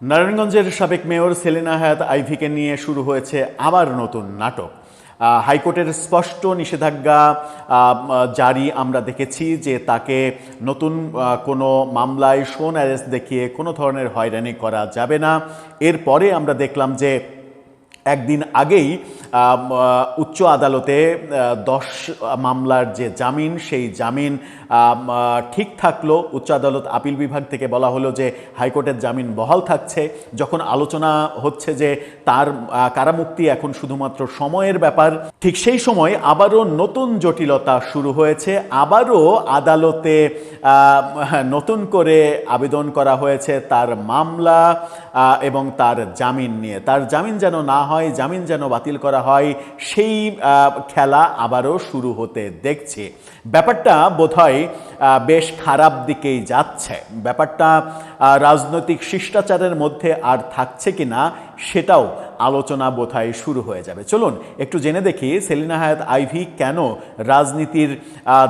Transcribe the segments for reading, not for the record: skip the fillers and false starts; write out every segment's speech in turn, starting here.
নারায়ণগঞ্জের সাবেক মেয়র সেলিনা হায়াৎ আইভীকে নিয়ে শুরু হয়েছে আবার নতুন নাটক। হাইকোর্টের স্পষ্ট নিষেধাজ্ঞা জারি আমরা দেখেছি যে তাকে নতুন কোনো মামলায় শোন অ্যারেস্ট দেখিয়ে কোনো ধরনের হয়রানি করা যাবে না। এরপরে আমরা দেখলাম যে একদিন আগেই উচ্চ আদালতে 10 মামলার যে জামিন, সেই জামিন ঠিক থাকলো। উচ্চ আদালত আপিল বিভাগ থেকে বলা হলো যে হাইকোর্টের জামিন বহাল থাকছে। যখন আলোচনা হচ্ছে যে তার কারামুক্তি এখন শুধুমাত্র সময়ের ব্যাপার, ঠিক সেই সময় আবারও নতুন জটিলতা শুরু হয়েছে। আবারও আদালতে নতুন করে আবেদন করা হয়েছে তার মামলা এবং তার জামিন নিয়ে। তার জামিন যেন না হয়, জামিন যেন বাতিল করা হয়, সেই খেলা আবারও শুরু হতে দেখছে। ব্যাপারটা বোধহয় বেশ খারাপ দিকেই যাচ্ছে। ব্যাপারটা রাজনৈতিক শিষ্টাচারের মধ্যে আর থাকছে কিনা সেটাও আলোচনা বোধহয় শুরু হয়ে যাবে। চলুন একটু জেনে দেখি সেলিনা হায়াৎ আইভী কেন রাজনীতির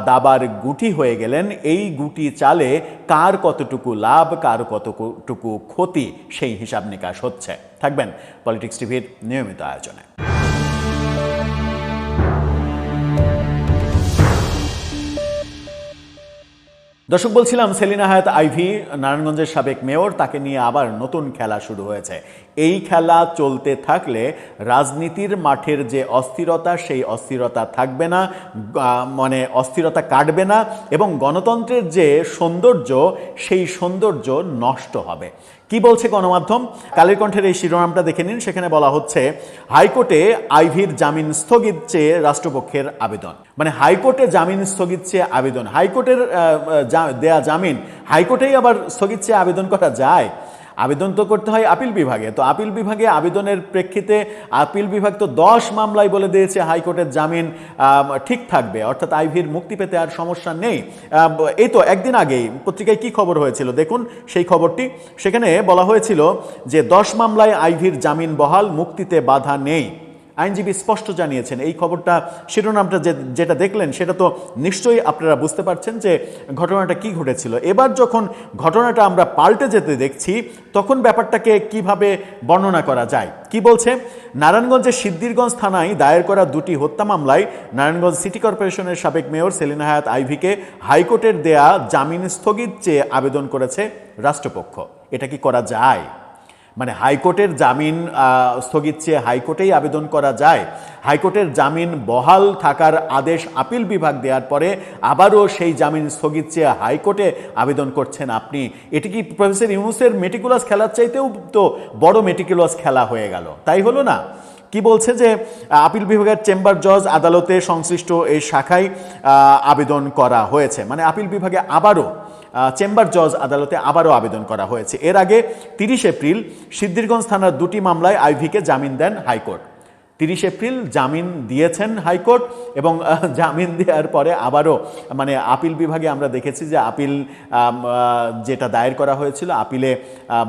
দাবার গুটি হয়ে গেলেন। এই গুটি চালে কার কতটুকু লাভ, কার কতটুকু ক্ষতি, সেই হিসাব নিকাশ হচ্ছে। থাকবেন পলিটিক্স টিভির নিয়মিত আয়োজনে। দর্শক, বলছিলাম সেলিনা হায়াৎ আইভী নারায়ণগঞ্জের সাবেক মেয়র, তাকে নিয়ে আবার নতুন খেলা শুরু হয়েছে। এই খেলা চলতে থাকলে রাজনীতির মাঠের যে অস্থিরতা, সেই অস্থিরতা থাকবে না, মানে অস্থিরতা কাটবে না, এবং গণতন্ত্রের যে সৌন্দর্য, সেই সৌন্দর্য নষ্ট হবে। কি বলছে গণমাধ্যম? কালের কণ্ঠের এই শিরোনামটা দেখে নিন। সেখানে বলা হচ্ছে, হাইকোর্টে আইভীর জামিন স্থগিত চেয়ে রাষ্ট্রপক্ষের আবেদন। মানে হাইকোর্টে জামিন স্থগিত চেয়ে আবেদন। হাইকোর্টের দেয়া জামিন হাইকোর্টেই আবার স্থগিত চেয়ে আবেদন করা যায়? আবেদন তো করতে হয় আপিল বিভাগে। তো আপিল বিভাগে আবেদনের প্রেক্ষিতে আপিল বিভাগ তো 10 মামলায় বলে দিয়েছে হাইকোর্টের জামিন ঠিক থাকবে, অর্থাৎ আইভীর মুক্তি পেতে আর সমস্যা নেই। এই তো একদিন আগেই পত্রিকায় কি খবর হয়েছিল দেখুন সেই খবরটি। সেখানে বলা হয়েছিল যে 10 মামলায় আইভীর জামিন বহাল, মুক্তিতে বাধা নেই। আইনজীবী স্পষ্ট জানিয়েছেন। এই খবরটা, শিরোনামটা যেটা দেখলেন, সেটা তো নিশ্চয়ই আপনারা বুঝতে পারছেন যে ঘটনাটা কি ঘটেছিল। এবার যখন ঘটনাটা আমরা পাল্টে যেতে দেখছি, তখন ব্যাপারটাকে কিভাবে বর্ণনা করা যায়। কি বলছে? নারায়ণগঞ্জের সিদ্ধিরগঞ্জ থানায় দায়ের করা 2টি হত্যা মামলায় নারায়ণগঞ্জ সিটি কর্পোরেশনের সাবেক মেয়র সেলিনা হায়াৎ আইভীকে হাইকোর্টের দেয়া জামিন স্থগিত চেয়ে আবেদন করেছে রাষ্ট্রপক্ষ। এটা কি করা যায়? মানে হাইকোর্টের জামিন স্থগিত চেয়ে হাইকোর্টেই আবেদন করা যায়? হাইকোর্টের জামিন বহাল থাকার আদেশ আপিল বিভাগ দেওয়ার পরে আবারও সেই জামিন স্থগিত চেয়ে হাইকোর্টে আবেদন করছেন আপনি? এটি কি প্রফেসর ইউনূসের মেটিকুলাস খেলার চাইতেও তো বড় মেটিকুলাস খেলা হয়ে গেল? তাই হলো না? কি বলছে যে আপিল বিভাগের চেম্বার জজ আদালতে সংশ্লিষ্ট এই শাখায় আবেদন করা হয়েছে। মানে আপিল বিভাগে আবারও, চেম্বার জজ আদালতে আবারও আবেদন করা হয়েছে। এর আগে 30 এপ্রিল সিদ্ধিরগঞ্জ থানার 2টি মামলায় আইভীকে জামিন দেন হাইকোর্ট। 30 এপ্রিল জামিন দিয়েছেন হাইকোর্ট, এবং জামিন দেওয়ার পরে আবারও, মানে আপিল বিভাগে আমরা দেখেছি যে আপিল যেটা দায়ের করা হয়েছিল, আপিলে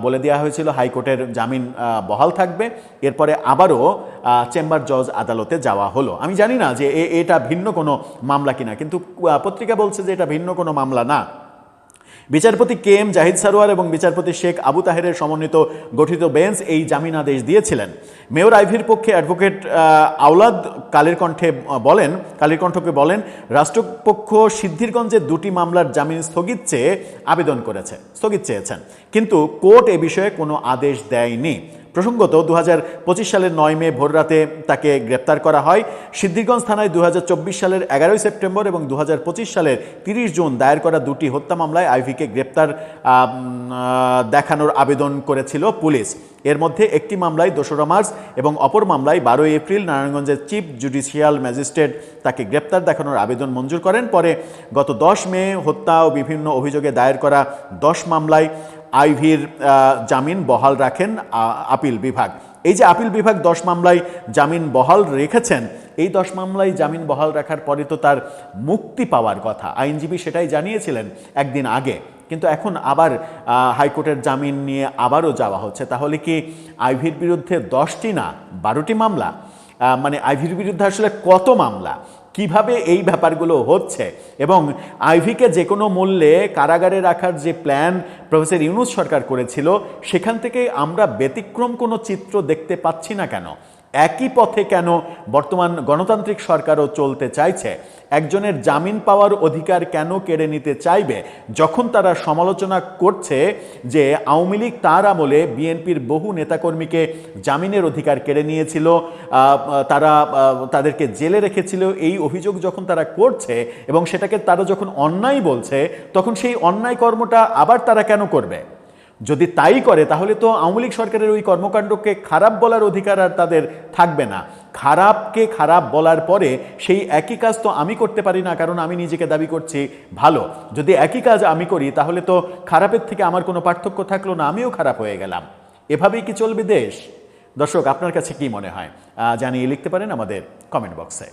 বলে দেওয়া হয়েছিল হাইকোর্টের জামিন বহাল থাকবে। এরপরে আবারও চেম্বার জজ আদালতে যাওয়া হলো। আমি জানি না যে এটা ভিন্ন কোনো মামলা কিনা, কিন্তু পত্রিকা বলছে যে এটা ভিন্ন কোনো মামলা না। বিচারপতি কে এম জাহিদ সারোয়ার এবং বিচারপতি শেখ আবু তাহেরের সমন্বিত গঠিত বেঞ্চ এই জামিন আদেশ দিয়েছিলেন। মেয়র আইভীর পক্ষে অ্যাডভোকেট আওলাদ কালের কণ্ঠকে বলেন, রাষ্ট্রপক্ষ সিদ্ধিরগঞ্জের 2টি মামলার জামিন স্থগিত চেয়েছেন, কিন্তু কোর্ট এ বিষয়ে কোনো আদেশ দেয়নি। প্রসঙ্গত 2025 সালের 9 মে ভোররাতে তাকে গ্রেপ্তার করা হয়। সিদ্ধিরগঞ্জ থানায় 2024 সালের 11 সেপ্টেম্বর এবং 2025 সালের 30 জুন দায়ের করা 2টি হত্যা মামলায় আইভীকে গ্রেপ্তার দেখানোর আবেদন করেছিল পুলিশ। এর মধ্যে একটি মামলায় 2রা মার্চ এবং অপর মামলায় 12 এপ্রিল নারায়ণগঞ্জের চিফ জুডিশিয়াল ম্যাজিস্ট্রেট তাকে গ্রেপ্তার দেখানোর আবেদন মঞ্জুর করেন। পরে গত 10 মে হত্যা ও বিভিন্ন অভিযোগে দায়ের করা 10 মামলায় আইভীর জামিন বহাল রাখেন আপিল বিভাগ। এই যে আপিল বিভাগ 10 মামলায় জামিন বহাল রেখেছেন, এই 10 মামলায় জামিন বহাল রাখার পরে তো তার মুক্তি পাওয়ার কথা। আইনজীবী সেটাই জানিয়েছিলেন একদিন আগে, কিন্তু এখন আবার হাইকোর্টের জামিন নিয়ে আবারও যাওয়া হচ্ছে। তাহলে কি আইভীর বিরুদ্ধে 10টি না 12টি মামলা? মানে আইভীর বিরুদ্ধে আসলে কত মামলা? কিভাবে এই ব্যাপারগুলো হচ্ছে এবং আইভিকে যে কোনো মূল্যে কারাগারে রাখার যে প্ল্যান প্রফেসর ইউনূস সরকার করেছিল, সেখান থেকে আমরা ব্যতিক্রম কোনো চিত্র দেখতে পাচ্ছি না কেন? একই পথে কেন বর্তমান গণতান্ত্রিক সরকারও চলতে চাইছে? একজনের জামিন পাওয়ার অধিকার কেন কেড়ে নিতে চাইবে, যখন তারা সমালোচনা করছে যে আওয়ামী লীগ তার আমলে বিএনপির বহু নেতাকর্মীকে জামিনের অধিকার কেড়ে নিয়েছিল, তাদেরকে জেলে রেখেছিল, এই অভিযোগ যখন তারা করছে এবং সেটাকে তারা যখন অন্যায় বলছে, তখন সেই অন্যায় কর্মটা আবার তারা কেন করবে? যদি তাই করে তাহলে তো আওয়ামী লীগ সরকারের ওই কর্মকাণ্ডকে খারাপ বলার অধিকার আর তাদের থাকবে না। খারাপকে খারাপ বলার পরে সেই একই কাজ তো আমি করতে পারি না, কারণ আমি নিজেকে দাবি করছি ভালো। যদি একই কাজ আমি করি তাহলে তো খারাপের থেকে আমার কোনো পার্থক্য থাকলো না, আমিও খারাপ হয়ে গেলাম। এভাবেই কি চলবে দেশ? দর্শক, আপনার কাছে কি মনে হয় জানিয়ে লিখতে পারেন আমাদের কমেন্ট বক্সে।